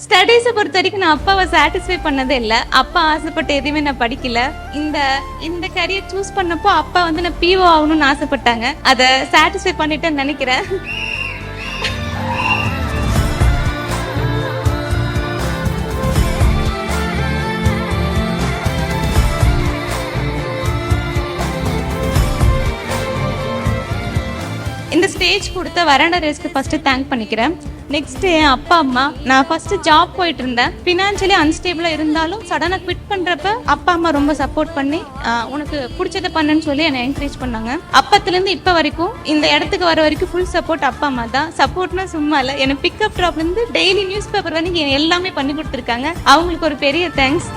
ஸ்டடீஸை பொறுத்த வரைக்கும் நான் அப்பாவை சாட்டிஸ்ஃபை பண்ணதே இல்லை. அப்பா ஆசைப்பட்ட எதுவுமே நான் படிக்கல. இந்த இந்த கரியர் சூஸ் பண்ணப்போ அப்பா வந்து நான் பிஓ ஆகணும்னு ஆசைப்பட்டாங்க. அதை சாட்டிஸ்ஃபை பண்ணிட்டேன்னு நினைக்கிறேன். இந்த ஸ்டேஜ் கொடுத்த வராண்டா ரேஸ்க்கு ஃபர்ஸ்ட் தேங்க் பண்ணிக்கிறேன். நெக்ஸ்ட் என் அப்பா அம்மா. நான் ஃபர்ஸ்ட் ஜாப் போயிட்டு இருந்தேன். ஃபினான்ஷியலி அன்ஸ்டேபிளா இருந்தாலும் சடனாக குவிட் பண்றப்ப அப்பா அம்மா ரொம்ப சப்போர்ட் பண்ணி உனக்கு பிடிச்சதை பண்ணுன்னு சொல்லி என்னை என்கரேஜ் பண்ணாங்க. அப்பத்துலேருந்து இப்போ வரைக்கும் இந்த இடத்துக்கு வர வரைக்கும் ஃபுல் சப்போர்ட் அப்பா அம்மா தான். சப்போர்ட்னா சும்மா இல்லை, என்னை பிக்கப் ட்ராப்லேருந்து டெய்லி நியூஸ் பேப்பர் வரைக்கும் எல்லாமே பண்ணி கொடுத்துருக்காங்க. அவங்களுக்கு ஒரு பெரிய தேங்க்ஸ்.